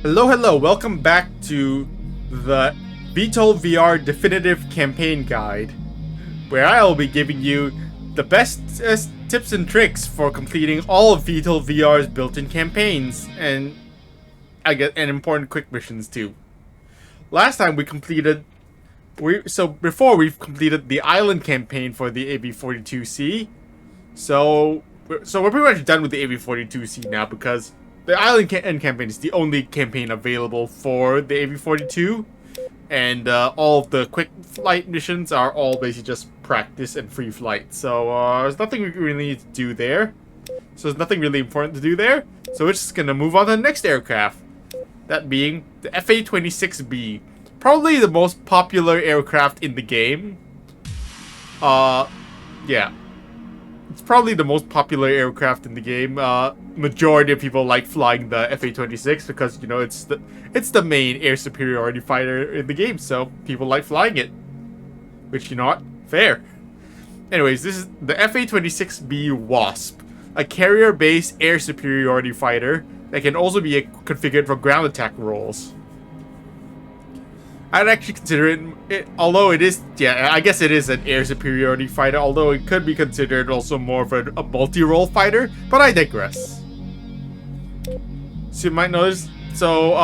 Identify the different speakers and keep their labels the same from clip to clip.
Speaker 1: Hello, welcome back to the VTOL VR Definitive Campaign Guide, where I'll be giving you the best tips and tricks for completing all of VTOL VR's built-in campaigns, and important quick missions too. Last time before we've completed the island campaign for the AB-42C, so we're pretty much done with the AB-42C now because the island campaign is the only campaign available for the AB-42, and all of the quick flight missions are all basically just practice and free flight. So there's nothing we really need to do there. So there's nothing really important to do there. So we're just gonna move on to the next aircraft. That being the FA-26B. Probably the most popular aircraft in the game. Yeah. It's probably the most popular aircraft in the game. Majority of people like flying the FA-26 because, you know, it's the main air superiority fighter in the game, so people like flying it. Which, you know what? Fair. Anyways, this is the FA-26B Wasp, a carrier-based air superiority fighter that can also be configured for ground attack roles. I'd actually consider it, although it is, yeah, I guess it is an air superiority fighter, although it could be considered also more of a multi-role fighter, but I digress. So you might notice, so,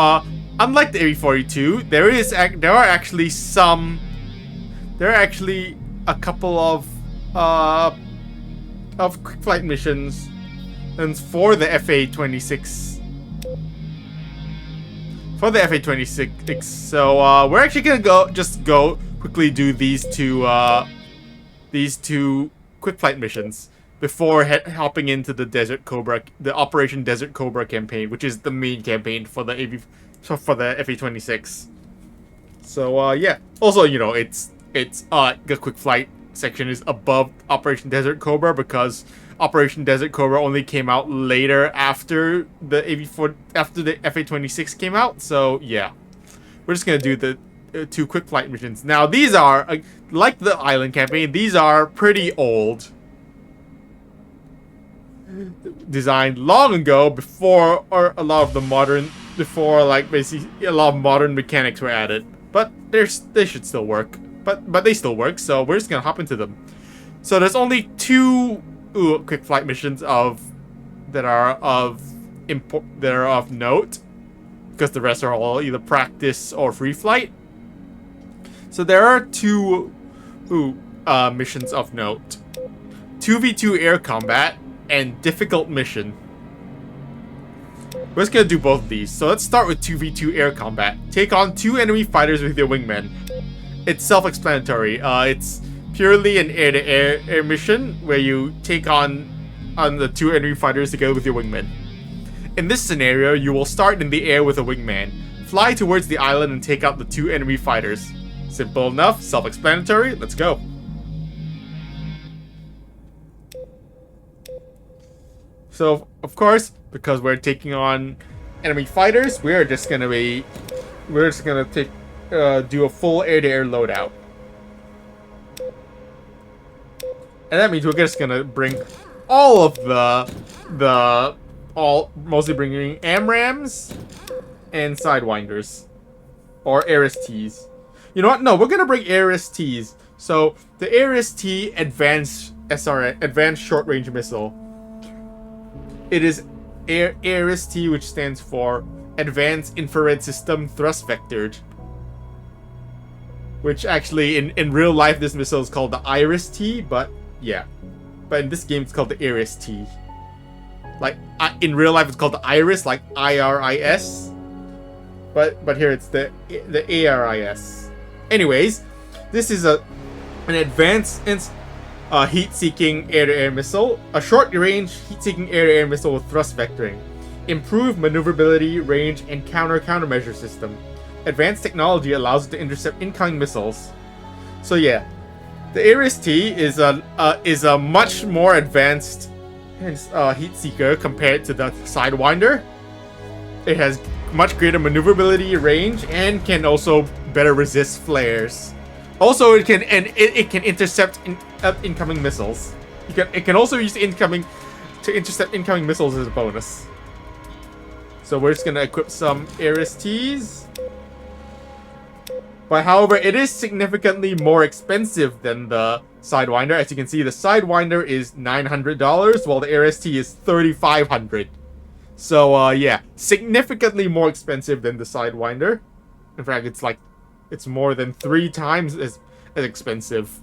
Speaker 1: unlike the AB-42, there are actually a couple of quick flight missions and for the FA-26. For the FA-26, so we're actually gonna go quickly do these two quick flight missions before hopping into the Operation Desert Cobra campaign, which is the main campaign for the FA-26. So yeah. Also, you know, the quick flight section is above Operation Desert Cobra because Operation Desert Cobra only came out later after the FA-26 came out. So yeah, we're just gonna do the two quick flight missions. Now these are like the island campaign. These are pretty old, designed long ago before basically a lot of modern mechanics were added. But they should still work. But they still work. So we're just gonna hop into them. So there's only two quick flight missions that are of note, because the rest are all either practice or free flight. So there are two missions of note: 2v2 air combat and difficult mission. We're just gonna do both of these. So let's start with 2v2 air combat. Take on two enemy fighters with your wingmen. It's self-explanatory. It's purely an air-to-air mission where you take on the two enemy fighters together with your wingmen. In this scenario, you will start in the air with a wingman, fly towards the island and take out the two enemy fighters. Simple enough, self-explanatory, let's go. So, of course, because we're taking on enemy fighters, we're just gonna do a full air-to-air loadout. And that means we're just gonna bring all of mostly bringing AMRAAMs and Sidewinders. Or ARSTs. You know what? No, we're gonna bring ARSTs. So, the ARST Advanced Short Range Missile. It is ARST, which stands for Advanced Infrared System Thrust Vectored. Which actually, in real life, this missile is called the IRIS-T, but yeah. But in this game, it's called the ARIS-T. Like, in real life, it's called the IRIS, like IRIS. But here, it's the ARIS. Anyways, this is an advanced heat-seeking air-to-air missile. A short-range heat-seeking air-to-air missile with thrust vectoring. Improved maneuverability, range, and countermeasure system. Advanced technology allows it to intercept incoming missiles. So yeah, the ARIS-T is a much more advanced heat seeker compared to the Sidewinder. It has much greater maneuverability, range, and can also better resist flares. Also, it can intercept incoming missiles. It can also use to intercept incoming missiles as a bonus. So we're just gonna equip some ARSTs. But however, it is significantly more expensive than the Sidewinder. As you can see, the Sidewinder is $900, while the ARST is $3,500. So yeah, significantly more expensive than the Sidewinder. In fact, it's more than 3 times as expensive.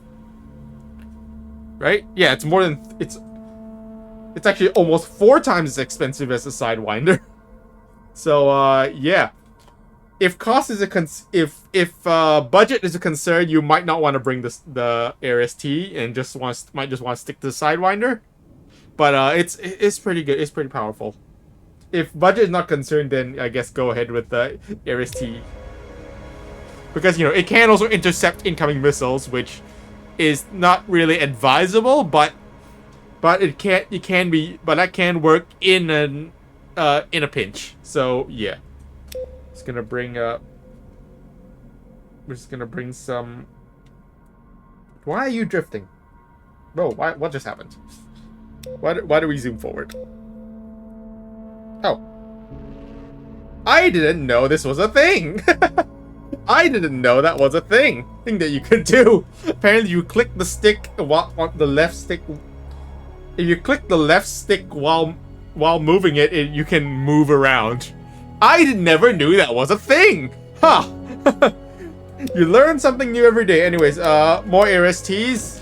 Speaker 1: Right? Yeah, it's more than it's actually almost 4 times as expensive as the Sidewinder. So yeah. If cost is if budget is a concern, you might not want to bring the ARST and might just want to stick to the Sidewinder. But it's pretty good. It's pretty powerful. If budget is not concerned, then I guess go ahead with the ARST. Because, you know, it can also intercept incoming missiles, which is not really advisable, but that can work in a pinch. So yeah. We're just gonna bring some. Why are you drifting? Bro, what just happened? Why do we zoom forward? Oh. I didn't know this was a thing! I didn't know that was a thing that you could do. Apparently you click the stick on the left stick. If you click the left stick while moving it, you can move around. I never knew that was a thing! Huh! You learn something new every day. Anyways, more ARSTs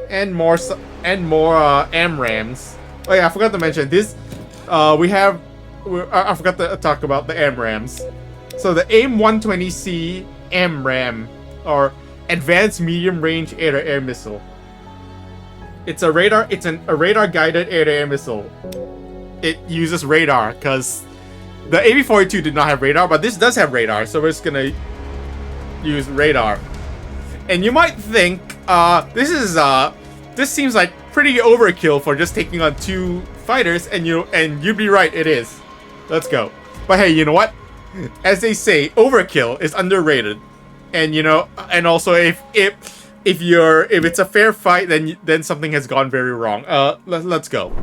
Speaker 1: and more AMRAAMs. Oh yeah, I forgot to mention this. I forgot to talk about the AMRAAMs. So the AIM-120C AMRAAM, or Advanced Medium Range Air-to-Air Missile. It's a radar. It's a radar-guided air-to-air missile. It uses radar because the AB-42 did not have radar, but this does have radar, so we're just gonna use radar. And you might think, this seems like pretty overkill for just taking on 2 fighters, and you'd be right, it is. Let's go. But hey, you know what? As they say, overkill is underrated. And and also if it's a fair fight, then something has gone very wrong. Let's go.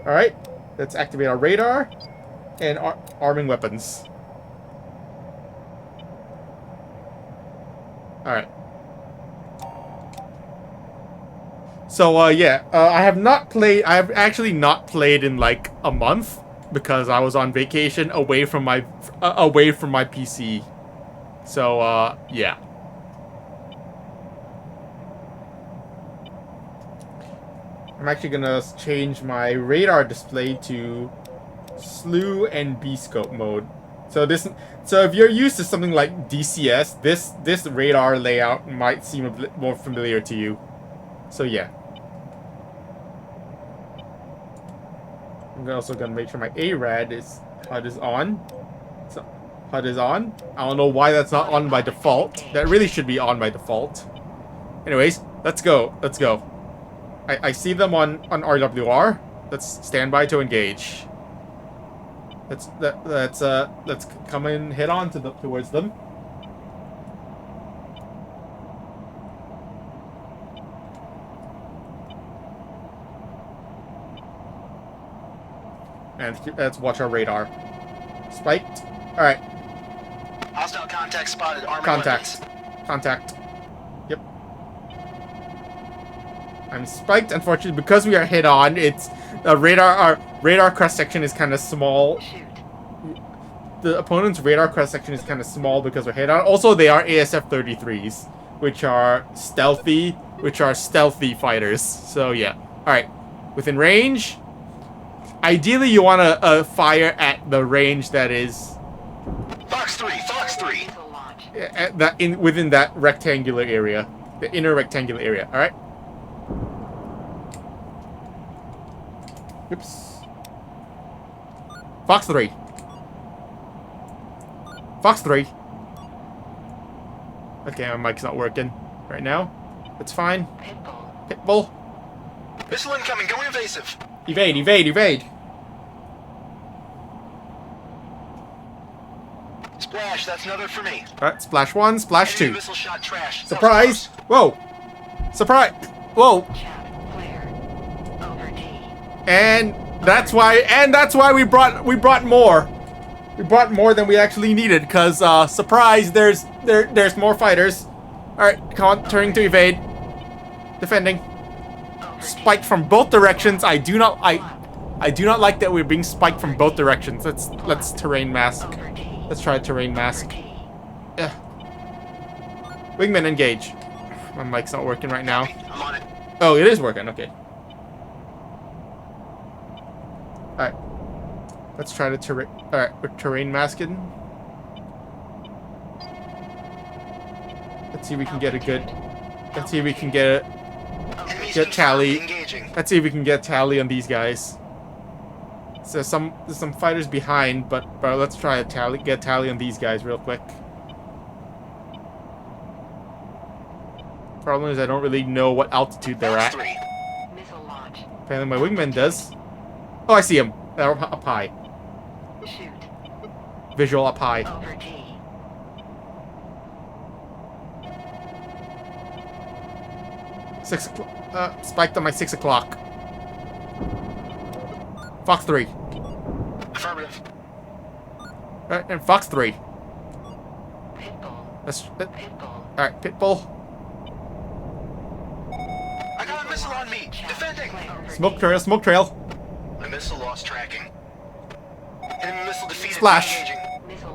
Speaker 1: Alright, let's activate our radar and arming weapons. Alright. So, yeah, I have actually not played in like a month because I was on vacation away from my PC. So, yeah. I'm actually gonna change my radar display to slew and B-scope mode. So if you're used to something like DCS, this radar layout might seem a bit more familiar to you. So yeah. I'm also gonna make sure my HUD is on. So HUD is on. I don't know why that's not on by default. That really should be on by default. Anyways, let's go. Let's go. I see them on RWR. Let's stand by to engage. Let's come and head on towards them. And let's watch our radar. Spiked. All right.
Speaker 2: Hostile contact spotted. Armored
Speaker 1: Contact.
Speaker 2: weapons.
Speaker 1: Contact. Yep. I'm spiked. Unfortunately, because we are head on, our radar cross section is kind of small. The opponent's radar cross section is kind of small because we're head on. Also, they are ASF-33s, which are stealthy fighters. So yeah. All right. Within range. Ideally, you want to fire at the range that is
Speaker 2: Fox 3.
Speaker 1: within that rectangular area, the inner rectangular area. All right. Oops. Fox 3. Fox 3. Okay, my mic's not working right now. It's fine. Pitbull.
Speaker 2: Missile incoming. Going evasive.
Speaker 1: Evade, evade, evade.
Speaker 2: Splash. That's another for me.
Speaker 1: Alright, splash 1, splash 2.
Speaker 2: Enemy missile shot trash.
Speaker 1: Surprise! Whoa! Surprise! Whoa! And that's why we brought more. We brought more than we actually needed, cause surprise, there's more fighters. All right, come on, turning to evade, defending. Spiked from both directions. I do not like that we're being spiked from both directions. Let's terrain mask. Let's try terrain mask. Yeah. Wingman engage. My mic's not working right now.
Speaker 2: I'm on it.
Speaker 1: Oh, it is working. Okay. Alright. Let's try to terrain. Alright, we're terrain masking. Let's see if we can get a good. Let's see if we can get tally. Let's see if we can get tally on these guys. So there's some fighters behind, but let's try to get tally on these guys real quick. Problem is I don't really know what altitude they're at. Apparently my wingman does. Oh, I see him. They're up high. Visual up high. Spiked on my 6 o'clock. Fox 3.
Speaker 2: Affirmative.
Speaker 1: Alright, and Fox 3. Alright, Pitbull.
Speaker 2: I got a missile on me. Defending.
Speaker 1: Smoke trail.
Speaker 2: My missile lost tracking. Enemy missile defeated.
Speaker 1: Splash.
Speaker 2: Engaging.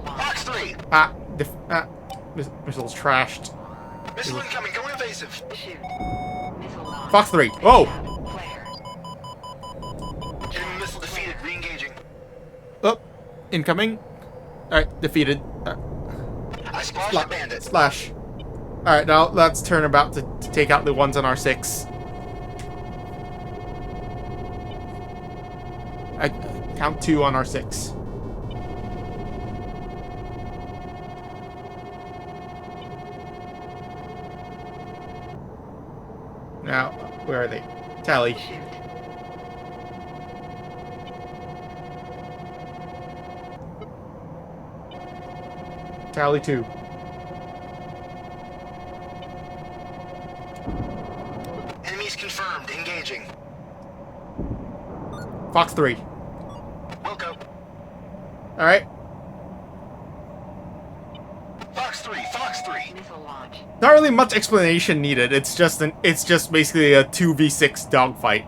Speaker 2: Fox 3.
Speaker 1: Missile's trashed.
Speaker 2: Missile incoming. Going evasive.
Speaker 1: Fox 3. Whoa!
Speaker 2: Enemy missile defeated. Re-engaging.
Speaker 1: Oh, incoming. Alright, defeated.
Speaker 2: I splashed a bandit.
Speaker 1: Slash. Alright, now let's turn about to take out the ones on our 6. I count 2 on our 6. Now, where are they? Tally. Tally 2.
Speaker 2: Enemies confirmed. Engaging.
Speaker 1: Fox 3.
Speaker 2: Wilco.
Speaker 1: Alright.
Speaker 2: Fox 3. Fox 3.
Speaker 1: Not really much explanation needed. It's just basically a 2v6 dogfight.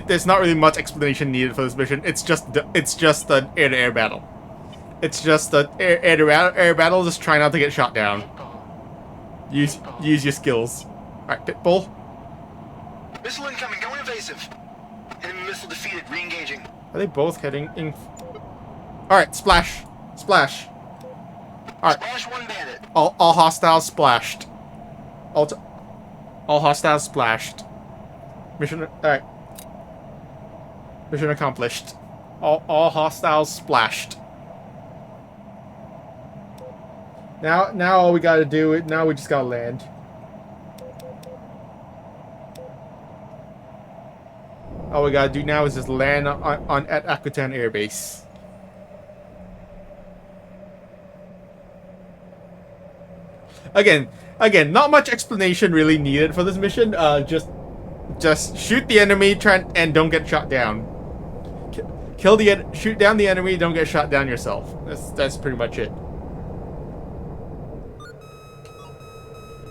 Speaker 1: There's not really much explanation needed for this mission. It's just an air-to-air battle. It's just an air battle. Just try not to get shot down. Use your skills. Alright, Pitbull.
Speaker 2: Missile incoming. Going evasive. Enemy missile defeated. Re-engaging.
Speaker 1: Are they both heading in? Alright, splash. Splash. Alright.
Speaker 2: Splash one bandit.
Speaker 1: All hostiles splashed. All hostiles splashed. Mission. Alright. Mission accomplished. All hostiles splashed. Now all we gotta do is now we just gotta land. All we gotta do now is just land at Akutan Air Base. Again, not much explanation really needed for this mission. Just shoot the enemy, and don't get shot down. Shoot down the enemy, don't get shot down yourself. That's pretty much it.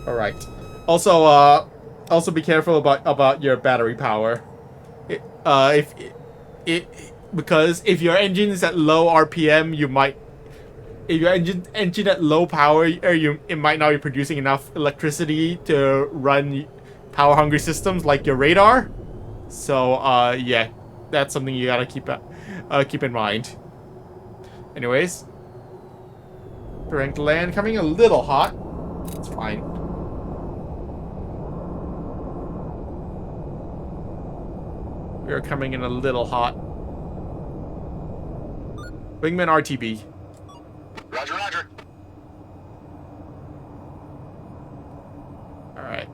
Speaker 1: All right. Also be careful about your battery power. Because if your engine is at low RPM, you might. If your engine at low power, it might not be producing enough electricity to run power-hungry systems like your radar. So yeah, that's something you gotta keep in mind. Anyways, rank land coming a little hot. It's fine. We are coming in a little hot. Wingman RTB.
Speaker 2: Roger, roger.
Speaker 1: Alright.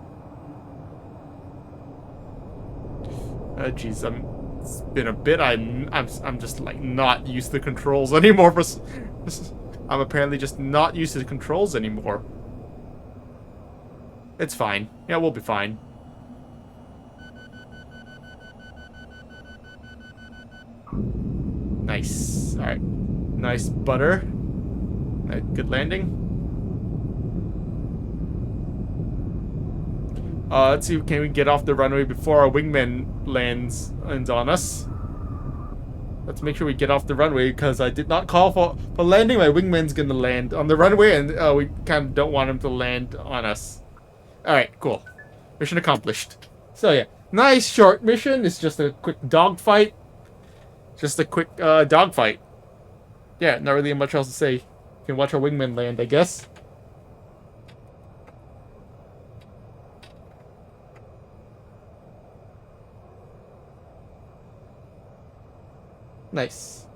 Speaker 1: Jeez, it's been a bit. I'm just like not used to the controls anymore. I'm apparently just not used to the controls anymore. It's fine. Yeah, we'll be fine. Nice. Alright. Nice butter. Good landing. Let's see, can we get off the runway before our wingman lands on us? Let's make sure we get off the runway, because I did not call for landing. My wingman's gonna land on the runway, and we kind of don't want him to land on us. Alright, cool. Mission accomplished. So yeah, nice short mission. It's just a quick dogfight. Just a quick dogfight. Yeah, not really much else to say. You can watch our wingman land, I guess. Nice.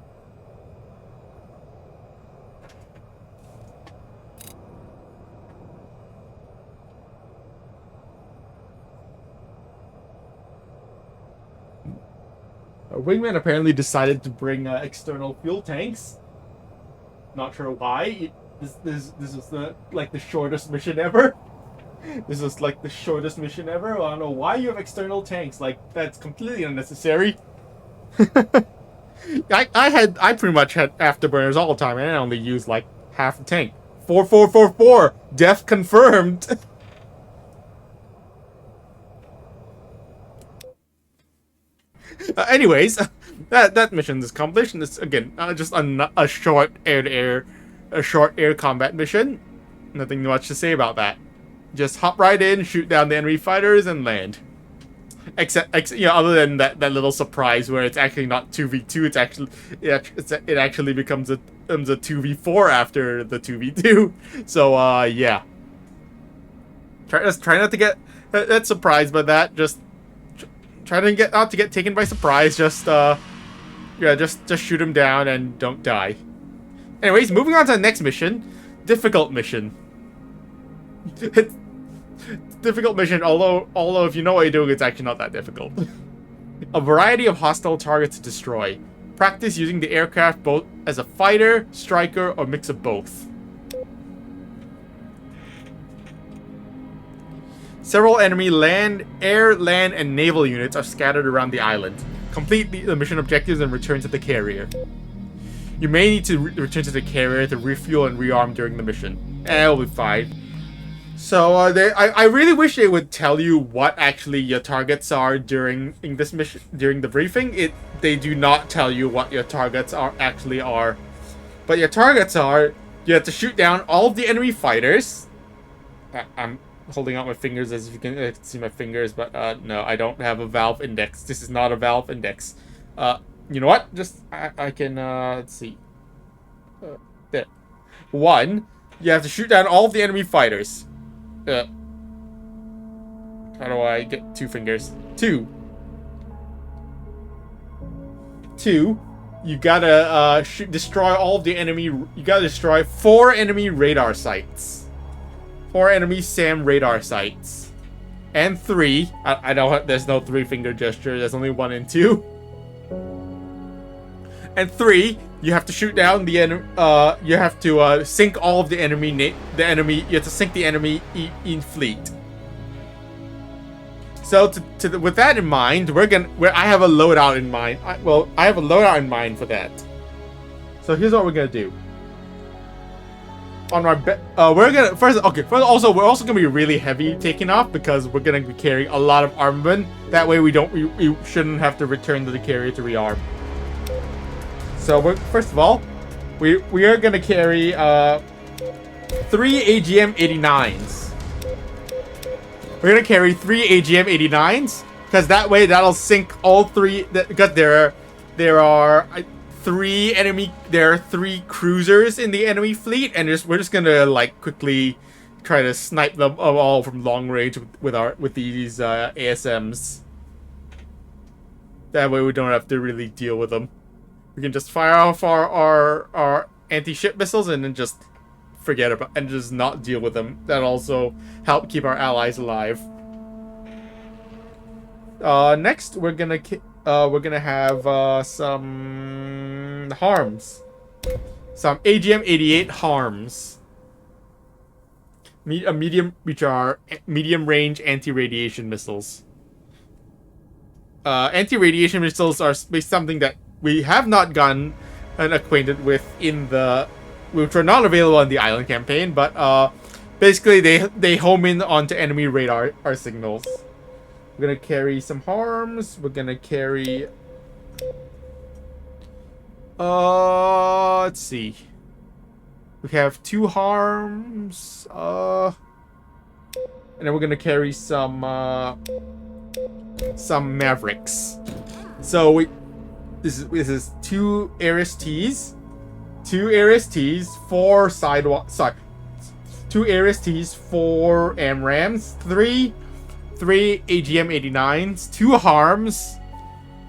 Speaker 1: Our wingman apparently decided to bring external fuel tanks. Not sure why. This is the shortest mission ever. This is like the shortest mission ever. I don't know why you have external tanks. Like, that's completely unnecessary. I pretty much had afterburners all the time, and I only used like half a tank. 4444. Death confirmed. Anyways, that mission is accomplished, and it's again just a short air combat mission. Nothing much to say about that. Just hop right in, shoot down the enemy fighters, and land. Except you know, other than that little surprise where it's actually not 2v2, it's actually it actually becomes a 2v4 after the 2v2. So yeah. Try not to get that surprised by that. Just try not to get taken by surprise. Just yeah, just shoot him down and don't die. Anyways, moving on to the next mission. Difficult mission. Difficult mission, although if you know what you're doing, it's actually not that difficult. A variety of hostile targets to destroy. Practice using the aircraft both as a fighter, striker, or mix of both. Several enemy air, land, and naval units are scattered around the island. Complete the mission objectives and return to the carrier. You may need to return to the carrier to refuel and rearm during the mission. It'll be fine. So I really wish they would tell you what actually your targets are during this mission, during the briefing. They do not tell you what your targets actually are. But your targets are, you have to shoot down all of the enemy fighters. I'm holding out my fingers as if you can see my fingers, but no, I don't have a valve index. This is not a valve index. You know what? Just I can let's see. There. 1, you have to shoot down all of the enemy fighters. How do I get 2 fingers? 2, you gotta destroy all of the enemy. You gotta destroy 4 enemy radar sites. 4 enemy SAM radar sites. And 3, I don't. There's no 3-finger gesture. There's only 1 and 2. And 3, you have to shoot down the enemy. You have to sink all of the enemy. You have to sink the enemy in fleet. So with that in mind, I have a loadout in mind. I have a loadout in mind for that. So here's what we're gonna do. On our we're gonna also we're also gonna be really heavy taking off because we're gonna be carrying a lot of armament. That way we shouldn't have to return to the carrier to rearm. So first of all, we are gonna carry 3 AGM-89s. We're gonna carry 3 AGM-89s because that way that'll sink all 3. Because there are 3 cruisers in the enemy fleet, and we're just gonna like quickly try to snipe them all from long range with these ASMs. That way we don't have to really deal with them. We can just fire off our anti-ship missiles and then just forget about and just not deal with them. That also help keep our allies alive. Next we're gonna have some harms. Some AGM-88 harms. which are medium range anti-radiation missiles. Anti-radiation missiles are something that we have not gotten acquainted with which are not available in the island campaign, but basically they home in onto enemy radar signals. We're gonna carry some harms. We're gonna carry. Let's see. We have 2 harms. And then we're gonna carry some Mavericks. So this is 2 ARSTs, 4 sidewalk. Sorry, 2 ARSTs, 4 AMRAMs, 3 AGM-89s, 2 harms,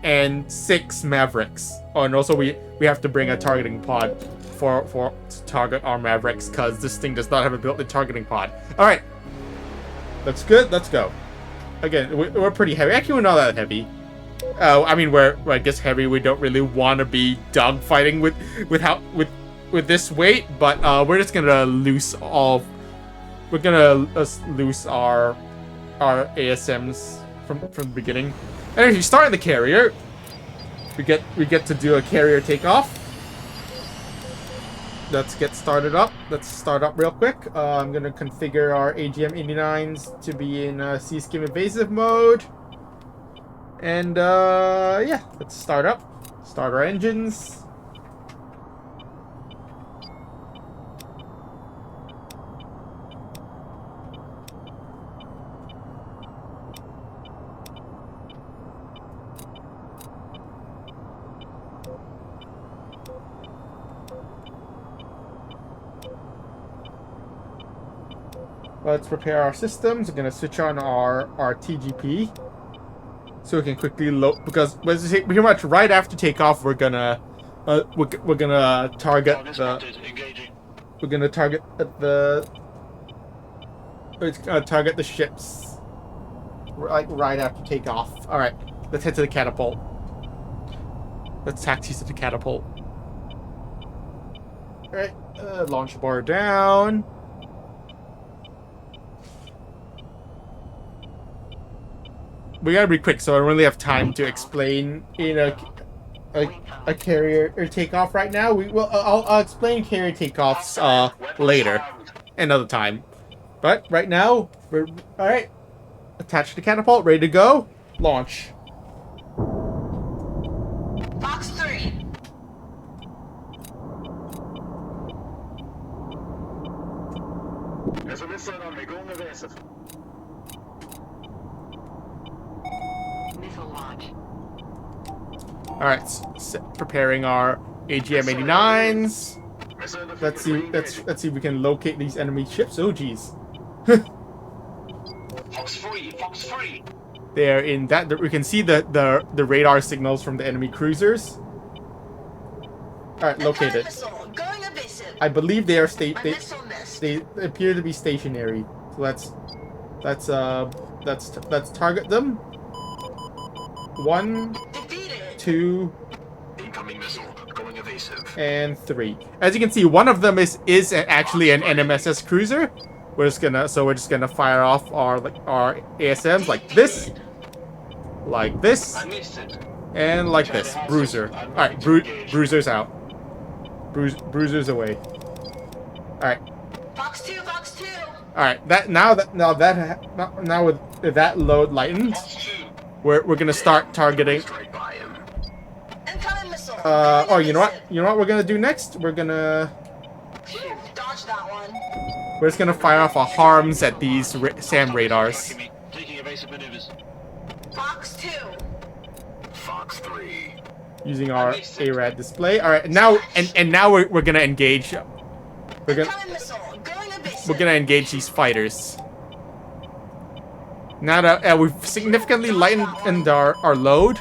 Speaker 1: and 6 Mavericks. Oh, and also we have to bring a targeting pod to target our Mavericks, because this thing does not have a built-in targeting pod. All right, that's good. Let's go. Again, we're pretty heavy. Actually, we're not that heavy. I mean, we're I guess heavy. We don't really want to be dogfighting with this weight, but we're just gonna loose all. We're gonna loose our ASMs from the beginning. And if you start the carrier, we get to do a carrier takeoff. Let's get started up. Let's start up real quick. I'm gonna configure our AGM-89s to be in C-skim evasive mode. And yeah, let's start up. Start our engines. Let's prepare our systems. We're gonna switch on our TGP so we can quickly load, because pretty much right after takeoff we're gonna target the ships right after takeoff. All right, let's head to the catapult. Let's taxi to the catapult. All right, launch bar down. We gotta be quick, so I don't really have time to explain a carrier or takeoff right now. I'll explain carrier takeoffs later, another time. But right now, we're all right. Attached to the catapult, ready to go. Launch.
Speaker 3: Box 3.
Speaker 2: There's a missile on me, going evasive.
Speaker 3: Missile launch.
Speaker 1: All right, preparing our AGM-89s. Let's see if we can locate these enemy ships. Oh geez.
Speaker 2: Fox 3.
Speaker 1: They're in that. We can see the radar signals from the enemy cruisers. All right, located.
Speaker 3: Going evasive.
Speaker 1: I believe they are they appear to be stationary. So let's target them. 1,
Speaker 3: Defeated.
Speaker 1: 2,
Speaker 2: Incoming missile, going evasive.
Speaker 1: and 3. As you can see, one of them is actually an NMSS cruiser. We're just gonna fire off our ASMs like this,
Speaker 2: I missed it.
Speaker 1: and like this. Bruiser. All right, Bruiser's out. Bruiser's away. All right.
Speaker 3: Box 2.
Speaker 1: All right. Now with that load lightened,
Speaker 2: Fox 2.
Speaker 1: we're gonna start targeting.
Speaker 2: Straight by him.
Speaker 3: Incoming missile.
Speaker 1: Oh, you know what we're gonna do next? We're gonna.
Speaker 3: Dodge that one.
Speaker 1: We're just gonna fire off our harms at these SAM radars.
Speaker 2: Taking evasive maneuvers.
Speaker 3: Box 2.
Speaker 2: Fox 3.
Speaker 1: Using our ARAD display. All right, now we're gonna engage.
Speaker 3: Incoming missile. Going evasive.
Speaker 1: We're gonna engage these fighters. Now that we've significantly lightened our load.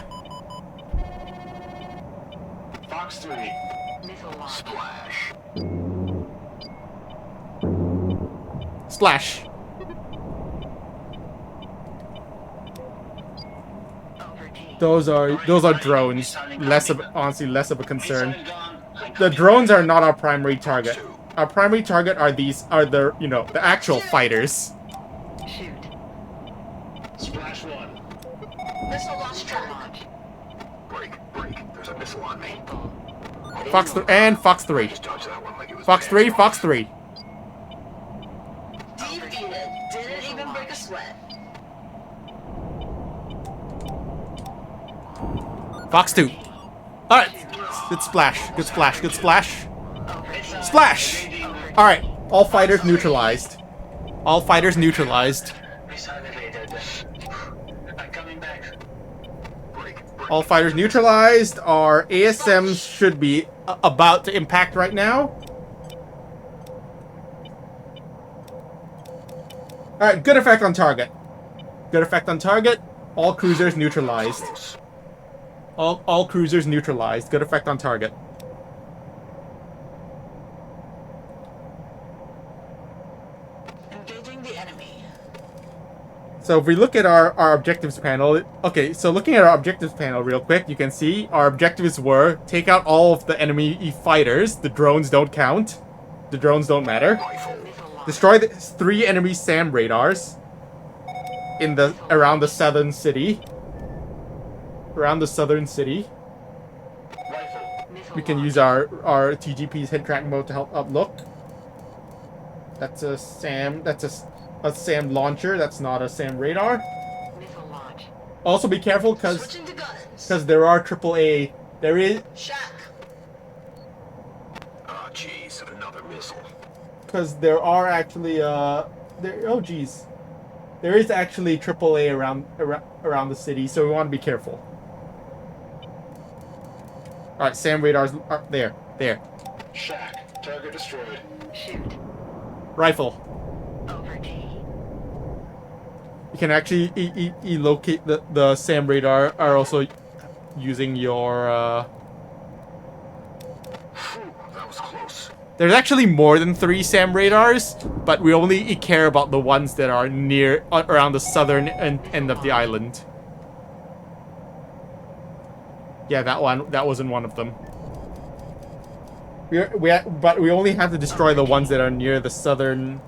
Speaker 2: Fox 3.
Speaker 3: Missile launch.
Speaker 2: Splash.
Speaker 1: Splash. Those are drones. Honestly less of a concern. The drones are not our primary target. Our primary target are the the actual fighters.
Speaker 3: Shoot.
Speaker 2: Splash one.
Speaker 3: Missile launch track.
Speaker 2: Break. There's a missile on me.
Speaker 1: Fox 3 and Fox 3.
Speaker 2: Just dodge that one like it was
Speaker 1: Fox
Speaker 2: bad.
Speaker 1: 3, Fox 3.
Speaker 3: Defeated. Didn't even break a sweat.
Speaker 1: Fox 2. Alright. Good splash. Good splash. Good splash. Splash! Alright. All fighters neutralized. All fighters neutralized.
Speaker 2: I'm coming back. Break.
Speaker 1: All fighters neutralized. Our ASMs should be about to impact right now. Alright, good effect on target. Good effect on target. All cruisers neutralized. All cruisers neutralized. Good effect on target.
Speaker 3: Engaging the enemy.
Speaker 1: So if we look at our objectives panel, okay, so looking at our objectives panel real quick, you can see our objectives were take out all of the enemy fighters. The drones don't count. The drones don't matter.
Speaker 3: Missile launch.
Speaker 1: Destroy the 3 enemy SAM radars around the southern city. Around the southern city.
Speaker 3: Missile
Speaker 1: We can
Speaker 3: launch.
Speaker 1: use our TGP's head tracking mode to help up look. That's a SAM. That's a SAM launcher. That's not a SAM radar.
Speaker 3: Missile launch.
Speaker 1: Also, be careful because
Speaker 3: Switching to guns.
Speaker 1: there are AAA. There is
Speaker 3: Shack.
Speaker 2: Oh, jeez, another missile.
Speaker 1: because there are actually there. Oh, geez, there is actually AAA around the city, so we want to be careful. All right, SAM radars are there.
Speaker 2: Shack. Target destroyed.
Speaker 3: Shoot.
Speaker 1: Rifle.
Speaker 3: Over D.
Speaker 1: You can actually locate the SAM radar. Are also using your.
Speaker 2: Phew, that was close.
Speaker 1: There's actually more than 3 SAM radars, but we only care about the ones that are near around the southern end of the island. Yeah, that wasn't one of them. But we only have to destroy the ones that are near the southern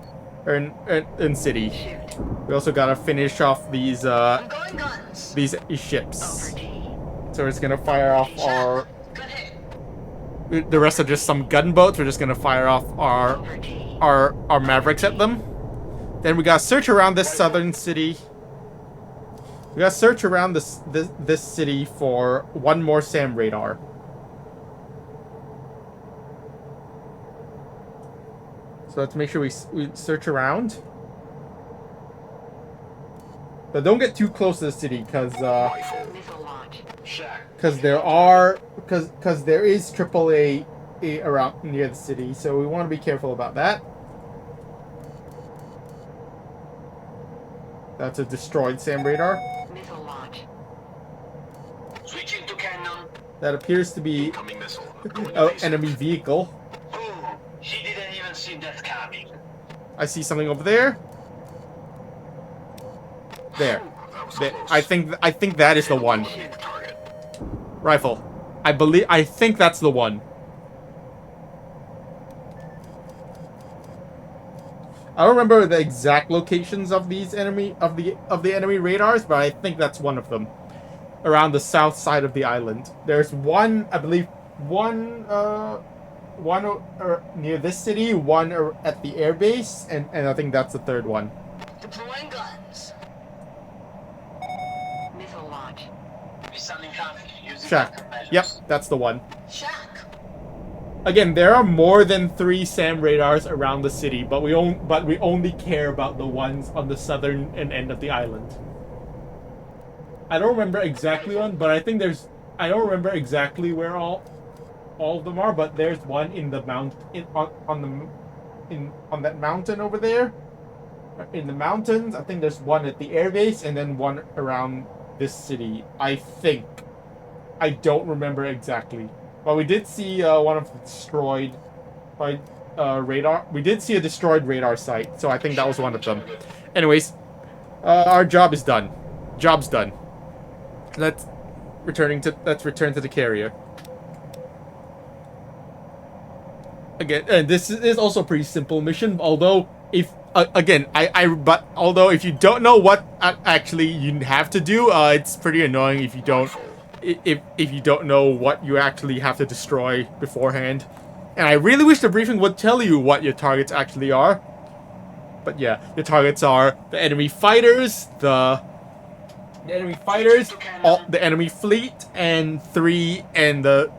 Speaker 1: in city.
Speaker 3: Shoot.
Speaker 1: We also gotta finish off these
Speaker 3: I'm going guns.
Speaker 1: ships.
Speaker 3: Over D.
Speaker 1: So we're just gonna fire off our.
Speaker 3: Good hit.
Speaker 1: The rest are just some gunboats. We're just gonna fire off
Speaker 3: Over D.
Speaker 1: our Mavericks at them. Then we gotta search around this southern city. We gotta search around this city for one more SAM radar. So let's make sure we search around. But don't get too close to the city, because
Speaker 3: Missile launch.
Speaker 2: Shack.
Speaker 1: there is AAA around near the city, so we want to be careful about that. That's a destroyed SAM radar.
Speaker 3: Missile launch.
Speaker 2: Switching to cannon.
Speaker 1: That appears to be
Speaker 2: Incoming missile. Going
Speaker 1: an
Speaker 2: evasive.
Speaker 1: enemy vehicle.
Speaker 2: Ooh, he didn't even see that coming.
Speaker 1: I see something over there. There.
Speaker 2: That was
Speaker 1: There.
Speaker 2: close.
Speaker 1: I think that is the one.
Speaker 2: Target.
Speaker 1: Rifle. I think that's the one. I don't remember the exact locations of these enemy of the enemy radars, but I think that's one of them. Around the south side of the island. There's one, I believe, one near this city, one at the airbase, and I think that's the third one.
Speaker 3: Deploying guns. Missile launch.
Speaker 1: Shack. Yep, that's the one.
Speaker 3: Shack.
Speaker 1: Again, there are more than 3 SAM radars around the city, but we only care about the ones on the southern end of the island. I don't remember exactly one, but I think I don't remember exactly where all of them are, but there's one in the on that mountain over there. In the mountains, I think there's one at the airbase, and then one around this city. I think. I don't remember exactly. But we did see one of the destroyed radar. We did see a destroyed radar site, so I think that was one of them. Anyways, our job is done. Job's done. Let's return to the carrier. again, this is also a pretty simple mission. Although, if again, but although if you don't know what actually you have to do, it's pretty annoying if you don't, if you don't know what you actually have to destroy beforehand. And I really wish the briefing would tell you what your targets actually are. But yeah, the targets are the enemy fighters, the enemy fighters, the enemy fleet, and the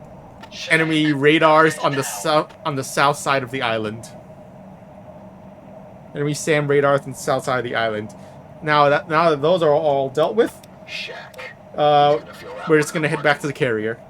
Speaker 1: enemy radars on the south side of the island. Enemy SAM radars on the south side of the island. Now that those are all dealt with, we're just gonna head back to the carrier.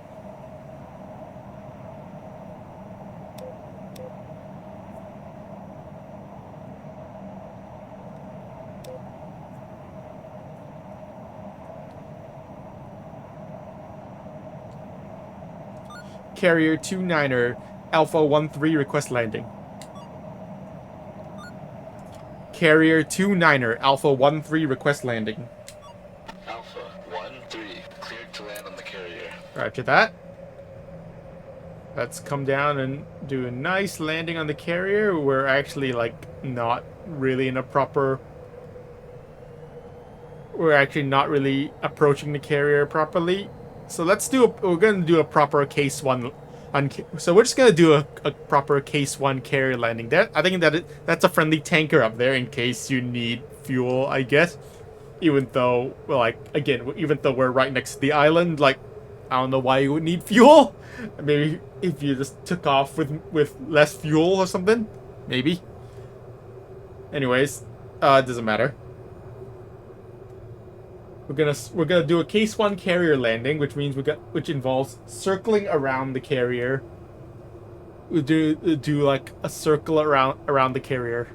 Speaker 1: Carrier 29er Alpha 13 request landing. Carrier 29er Alpha 13 request landing.
Speaker 2: Alpha 13, cleared to land on the carrier.
Speaker 1: Roger that. Let's come down and do a nice landing on the carrier. We're actually like not really in a proper. We're actually not really approaching the carrier properly. So let's do we're gonna do a proper case one. So we're just gonna do a proper case one carrier landing. I think that's a friendly tanker up there in case you need fuel, I guess. Even though, well, like again, even though we're right next to the island, like I don't know why you would need fuel. Maybe if you just took off with less fuel or something, maybe. Anyways, it doesn't matter. We're gonna do a case one carrier landing, which means which involves circling around the carrier. We do like a circle around the carrier.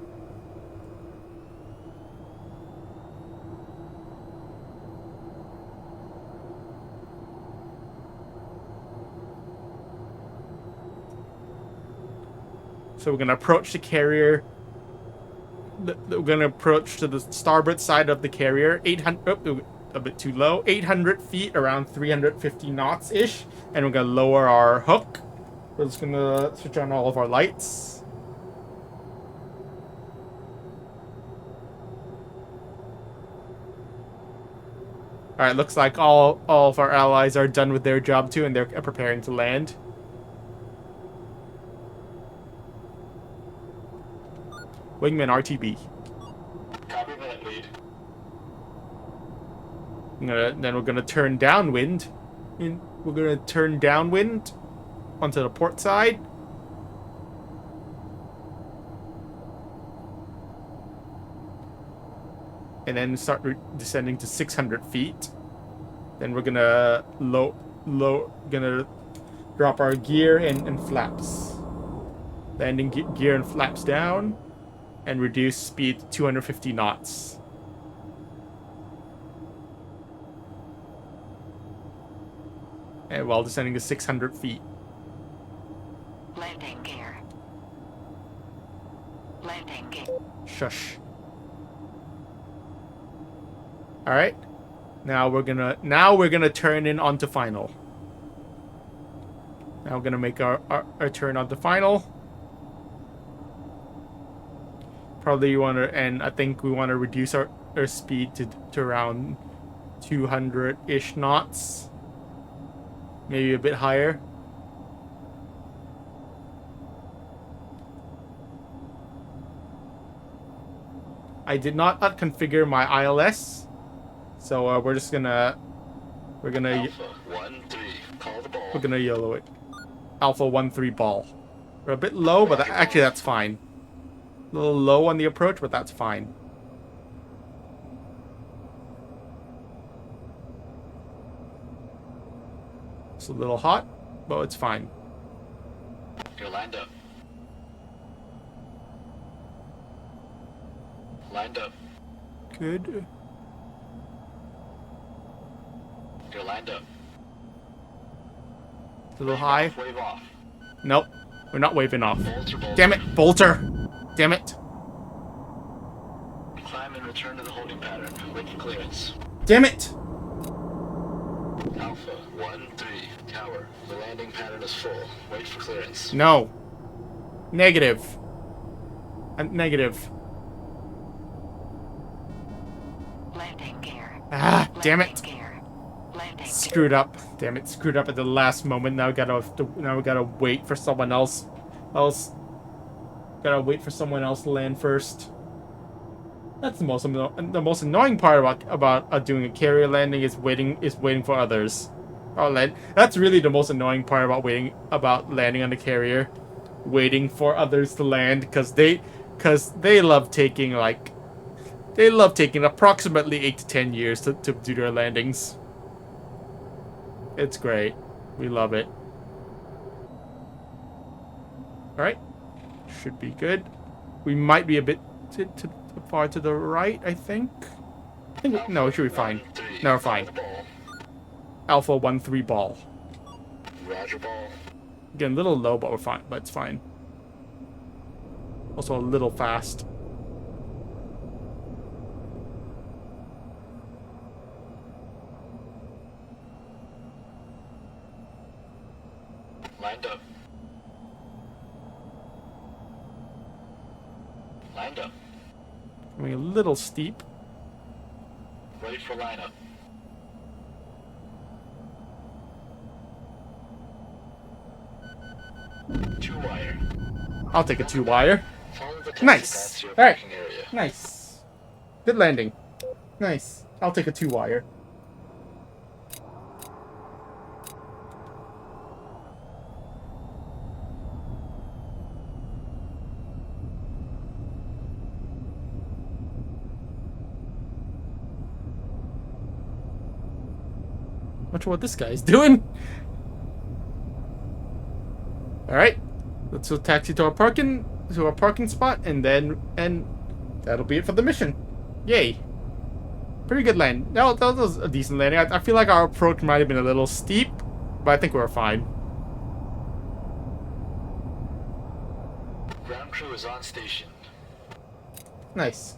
Speaker 1: So we're gonna approach the carrier. We're gonna approach to the starboard side of the carrier. 800. Oh, a bit too low. 800 feet, around 350 knots ish, and we're gonna lower our hook. We're just gonna switch on all of our lights. All right, looks like all of our allies are done with their job too, and they're preparing to land. Wingman RTB.
Speaker 2: Copy that, lead.
Speaker 1: Then we're gonna turn downwind. We're gonna turn downwind onto the port side. And then start descending to 600 feet. Then we're gonna gonna drop our gear and flaps. Landing gear and flaps down, and reduce speed to 250 knots. And while descending to 600 feet.
Speaker 3: Landing gear. Landing gear.
Speaker 1: Shush. All right. Now we're gonna turn in onto final. Now we're gonna make our turn onto final. Probably and I think we want to reduce our speed to around 200-ish knots. Maybe a bit higher. I did not configure my ILS, so we're gonna
Speaker 2: Alpha 13, call the ball.
Speaker 1: we're gonna yellow it. Alpha 13 ball. We're a bit low, but actually that's fine. A little low on the approach, but that's fine. It's a little hot, but it's fine.
Speaker 2: You're lined up. Lined up.
Speaker 1: Good.
Speaker 2: You're lined up.
Speaker 1: It's a little high.
Speaker 2: Wave off.
Speaker 1: Nope. We're not waving off.
Speaker 2: Bolter, bolter.
Speaker 1: Damn it, Bolter! Damn it.
Speaker 2: Climb and return to the holding pattern. Wait for clearance.
Speaker 1: Damn it!
Speaker 2: Alpha 13, tower. The landing pattern is full. Wait for clearance.
Speaker 1: No. Negative. I'm negative.
Speaker 3: Landing gear.
Speaker 1: Ah, damn it.
Speaker 3: Gear. Landing
Speaker 1: Screwed up. Damn it, screwed up at the last moment. Now we gotta wait for someone else. Gotta wait for someone else to land first. That's the most annoying part about doing a carrier landing is waiting for others. That's really the most annoying part about landing on the carrier, waiting for others to land because they love taking approximately 8 to 10 years to do their landings. It's great. We love it. All right, should be good. We might be a bit too far to the right, I think. No, it should be fine. No, we're fine. Alpha 1-3 ball.
Speaker 2: Roger, ball.
Speaker 1: Again, a little low, but we're fine. But it's fine. Also a little fast.
Speaker 2: Lined up. Lined up.
Speaker 1: I mean, a little steep.
Speaker 2: Ready for lineup. Two-wire.
Speaker 1: I'll take a 2-wire.
Speaker 2: Follow the taxi
Speaker 1: Nice.
Speaker 2: path to your
Speaker 1: All right.
Speaker 2: parking area.
Speaker 1: Nice. Good landing. Nice. I'll take a 2-wire. Not sure what this guy's doing. All right, let's go taxi to our parking spot, and that'll be it for the mission. Yay! Pretty good land. That was a decent landing. I feel like our approach might have been a little steep, but I think we were fine.
Speaker 2: Ground crew is on station.
Speaker 1: Nice.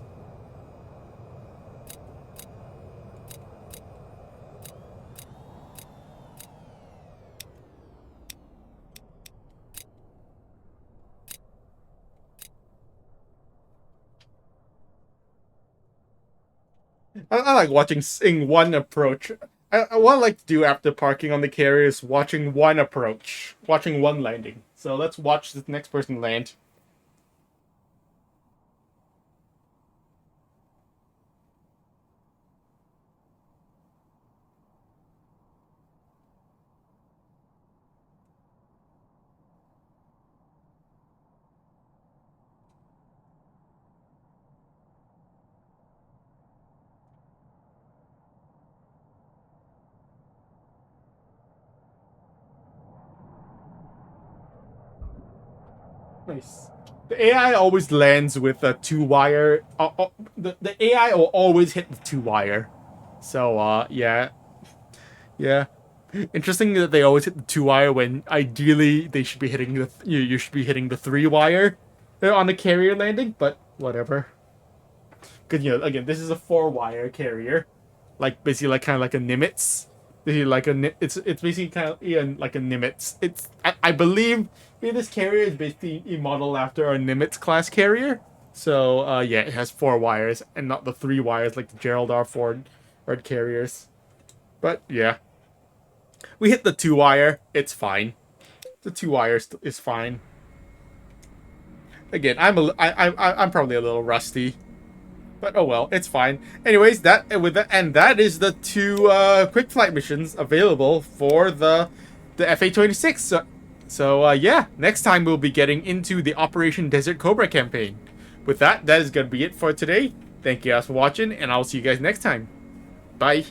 Speaker 1: I like watching one approach. What I like to do after parking on the carrier is watching one approach, watching one landing. So let's watch the next person land. Nice. The AI always lands with a 2-wire. The AI will always hit the 2-wire. So, yeah. Yeah. Interesting that they always hit the 2-wire when ideally they should be hitting you should be hitting the 3-wire on the carrier landing, but whatever. Because, again, this is a 4-wire carrier. Like, basically, like, kind of like a Nimitz. Basically like it's basically kind of like a Nimitz. I believe this carrier is basically modeled after a Nimitz class carrier. So yeah, it has 4 wires and not the 3 wires like the Gerald R. Ford carriers. But yeah, we hit the 2-wire. It's fine. The 2-wire is fine. Again, I'm probably a little rusty. But oh well, it's fine. Anyways, that is the 2 quick flight missions available for the FA-26. So yeah, next time we'll be getting into the Operation Desert Cobra campaign. With that is gonna be it for today. Thank you guys for watching, and I'll see you guys next time. Bye.